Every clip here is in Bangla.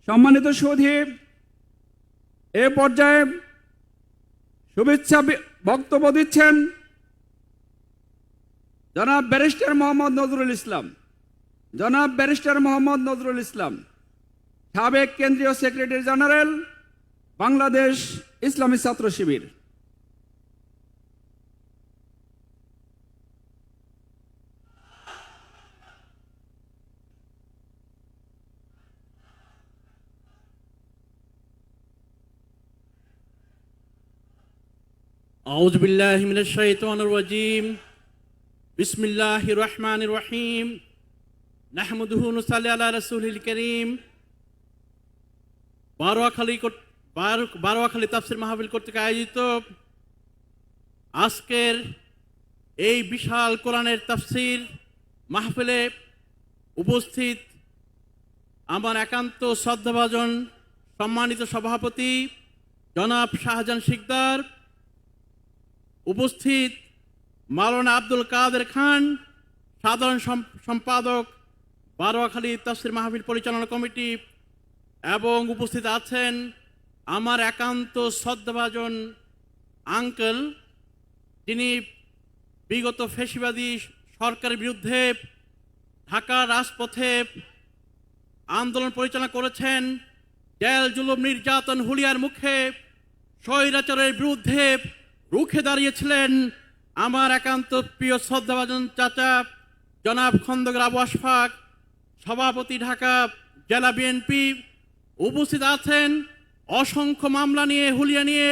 সম্মানিত সুধী, এ পর্যায়ে শুভেচ্ছা বক্তব্য দিচ্ছেন জনাব ব্যারিস্টার মোহাম্মদ নজরুল ইসলাম। জনাব ব্যারিস্টার মোহাম্মদ নজরুল ইসলাম, সাবেক কেন্দ্রীয় সেক্রেটারি জেনারেল, বাংলাদেশ ইসলামী ছাত্র শিবির। আউযু বিল্লাহি মিনাশ শাইতানির রাজীম। বিসমিল্লাহির রহমানির রহিম। নাহমাদুহু ওয়া নুসাল্লি আলা রাসূলিল কারীম। বারোয়াখালী তাফসীর মাহফিল কর্তৃক আয়োজিত আজকের এই বিশাল কোরআনের তাফসীর মাহফিলে উপস্থিত আমার একান্ত শ্রদ্ধাভাজন সম্মানিত সভাপতি জনাব শাহজাহান শিকদার, উপস্থিত মাওলানা আব্দুল কাদের খান, সাধারণ সম্পাদক বারোয়াখালী তাফসীর মাহফিল পরিচালনা কমিটি, এবং উপস্থিত আছেন আমার একান্ত শ্রদ্ধাভাজন আঙ্কেল, যিনি বিগত ফ্যাসিবাদী সরকারের বিরুদ্ধে ঢাকার রাজপথে আন্দোলন পরিচালনা করেছেন, জেল জুলুম নির্যাতন হুলিয়ার মুখে স্বৈরাচারের বিরুদ্ধে রুখে দাঁড়িয়েছিলেন আমার একান্ত প্রিয় শ্রদ্ধাভাজন চাচা জনাব খন্দকার আবু আশফাক, সভাপতি ঢাকা জেলা বিএনপি। উপস্থিত আছেন অসংখ্য মামলা নিয়ে হুলিয়া নিয়ে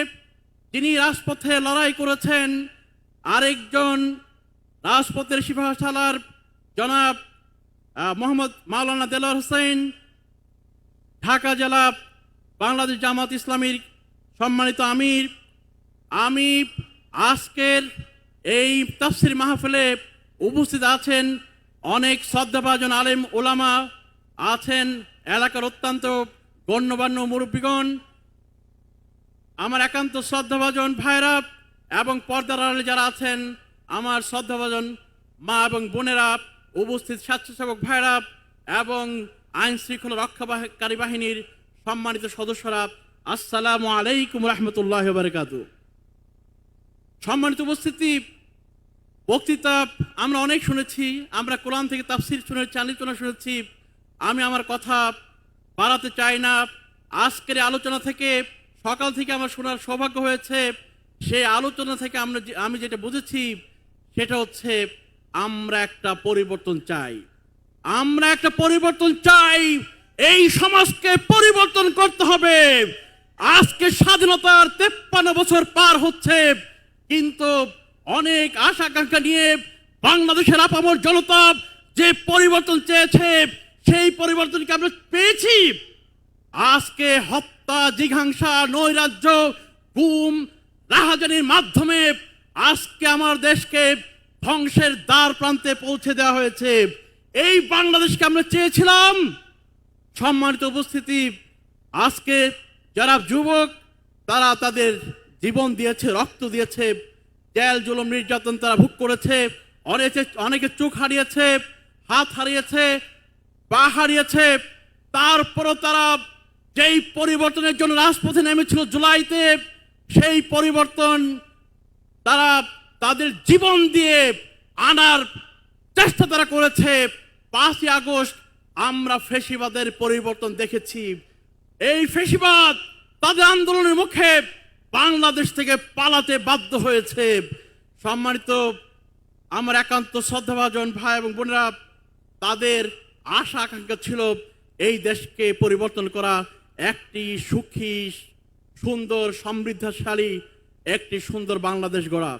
যিনি রাজপথে লড়াই করেছেন আরেকজন রাজপথের সিপাহসালার জনাব মোহাম্মদ মাওলানা দেলোয়ার হোসেন, ঢাকা জেলা বাংলাদেশ জামাত ইসলামীর সম্মানিত আমির। আমি আজকের এই তাফসীর মাহফিলে উপস্থিত আছেন অনেক শ্রদ্ধাভাজন আলেম ওলামা আছেন, এলাকার অত্যন্ত গণ্যমান্য মুরব্বীগণ, আমার একান্ত শ্রদ্ধাভাজন ভাইরা এবং পর্দার আড়ালে যারা আছেন আমার শ্রদ্ধাভাজন মা এবং বোনেরা, উপস্থিত স্বেচ্ছাসেবক ভাইরা এবং আইন শৃঙ্খলা রক্ষাকারী বাহিনীর সম্মানিত সদস্যরা, আসসালামু আলাইকুম রহমতুল্লাহি ওয়া বারাকাতুহু। সম্মানিত উপস্থিতি, বক্তৃতা আমরা অনেক শুনেছি, আমরা কোরআন থেকে তাফসীর শুনেছি, আলোচনা শুনেছি। আমি আমার কথা বাড়াতে চাই না। আজকের আলোচনা থেকে সকাল থেকে আমার শোনার সৌভাগ্য হয়েছে। সেই আলোচনা থেকে আমি যেটা বুঝেছি সেটা হচ্ছে আমরা একটা পরিবর্তন চাই। আমরা একটা পরিবর্তন চাই। এই সমাজকে পরিবর্তন করতে হবে। আজকে স্বাধীনতার 53 বছর পার হচ্ছে, কিন্তু অনেক আশা আকাঙ্ক্ষা নিয়ে বাংলাদেশের আপামর জনতা যে পরিবর্তন চেয়েছে সেই পরিবর্তনকে আমরা পেয়েছি। আজকে হত্যা, জিঘাংসা, নৈরাজ্য, গুম, রাহাজানির মাধ্যমে আজকে আমার দেশকে ধ্বংসের দ্বার প্রান্তে পৌঁছে দেওয়া হয়েছে। এই বাংলাদেশকে আমরা চেয়েছিলাম। সম্মানিত উপস্থিতি, আজকে যারা যুবক তারা তাদের জীবন দিয়েছে, রক্ত দিয়েছে, জেল জুলুম নির্যাতন তারা ভোগ করেছে, অনেকে চোখ হারিয়েছে, হাত হারিয়েছে, পা হারিয়েছে। তারপরও তারা যেই পরিবর্তনের জন্য রাজপথে নেমেছিল জুলাইতে, সেই পরিবর্তন তারা তাদের জীবন দিয়ে আনার চেষ্টা তারা করেছে। 5ই আগস্ট আমরা ফ্যাসিবাদের পরিবর্তন দেখেছি। এই ফ্যাসিবাদ তাদের আন্দোলনের মুখে বাংলাদেশ থেকে পালাতে বাধ্য হয়েছে। সম্মানিত আমার একান্ত শ্রদ্ধাভাজন ভাই এবং বোনেরা, তাদের আশা আকাঙ্ক্ষা ছিল এই দেশকে পরিবর্তন করা, একটি সুখী, সুন্দর, সমৃদ্ধশালী একটি সুন্দর বাংলাদেশ গড়া।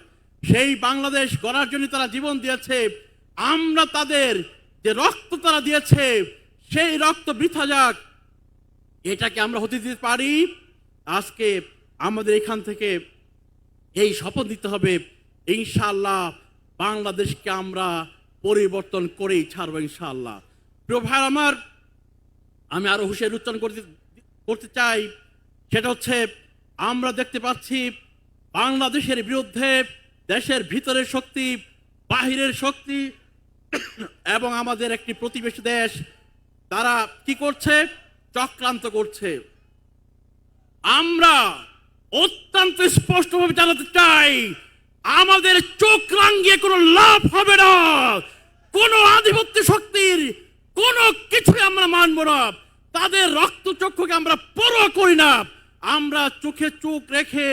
সেই বাংলাদেশ গড়ার জন্য তারা জীবন দিয়েছে। আমরা তাদের যে রক্ত তারা দিয়েছে সেই রক্ত বৃথা যাক, এটাকে আমরা হতে দিতে পারি? আজকে আমাদের এখান থেকে এই শপথ দিতে হবে, ইনশাআল্লাহ বাংলাদেশকে আমরা পরিবর্তন করেই ছাড়বো ইনশাআল্লাহ। প্রিয় ভাই আমার, আমি আরো হুঁশিয়ারি উচ্চারণ করতে চাই। সেটা হচ্ছে আমরা দেখতে পাচ্ছি বাংলাদেশের বিরুদ্ধে দেশের ভিতরের শক্তি, বাহিরের শক্তি এবং আমাদের একটি প্রতিবেশী দেশ তারা কি করছে? চক্রান্ত করছে। আমরা অত্যন্ত স্পষ্টভাবে জানাতে চাই, আমাদের চোখ রাঙিয়ে কোনো লাভ হবে না। কোনো আধিপত্য শক্তির কোনো কিছুই আমরা মানব না। তাদের রক্তচক্ষুকে আমরা পরোয়া করি না। আমরা চোখে চোখ রেখে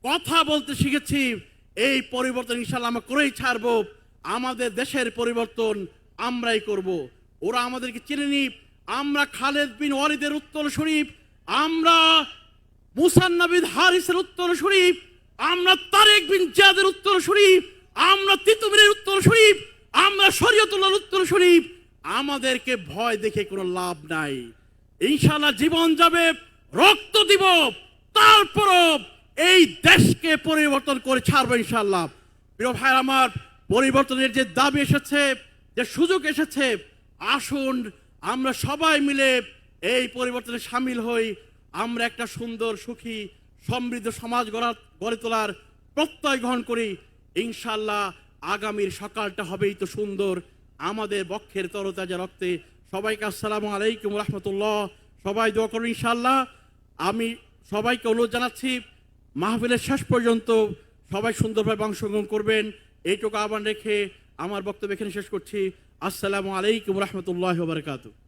কথা বলতে শিখেছি। এই পরিবর্তন ইনশাআল্লাহ আমরা করেই ছাড়বো। আমাদের দেশের পরিবর্তন আমরাই করব। ওরা আমাদেরকে চিনেনি। আমরা খালেদ বিন ওয়ালিদের উত্তরসূরি, আমরা মুসান্না বিন হারিসের উত্তরসূরি, আমরা তারেক বিন জিয়াদের উত্তরসূরি, আমরা তিতুমিরের উত্তরসূরি, আমরা শরীয়তুল্লাহর উত্তরসূরি। আমাদেরকে ভয় দেখে কোনো লাভ নাই। ইনশাআল্লাহ জীবন যাবে, রক্ত দিব, তারপরও এই দেশকে পরিবর্তন করে ছাড়বো ইনশাআল্লাহ। প্রিয় ভাই আমার, পরিবর্তনের যে দাবি এসেছে, যে সুযোগ এসেছে, আসুন আমরা সবাই মিলে এই পরিবর্তনে সামিল হই। আমরা একটা সুন্দর, সুখী, সমৃদ্ধ সমাজ গড়ে তোলার প্রত্যয় গ্রহণ করি। ইনশাআল্লাহ আগামীর সকালটা হবেই তো সুন্দর আমাদের বক্ষের তরতাজা রক্তে। সবাইকে আসসালামু আলাইকুম রহমতুল্লাহ। সবাই দোয়া করুন ইনশাআল্লাহ। আমি সবাইকে অনুরোধ জানাচ্ছি, মাহফিলের শেষ পর্যন্ত সবাই সুন্দরভাবে অংশগ্রহণ করবেন, এইটুকু আহ্বান রেখে আমার বক্তব্য এখানে শেষ করছি। আসসালামু আলাইকুম রহমতুল্লাহ ওয়া বারাকাতুহু।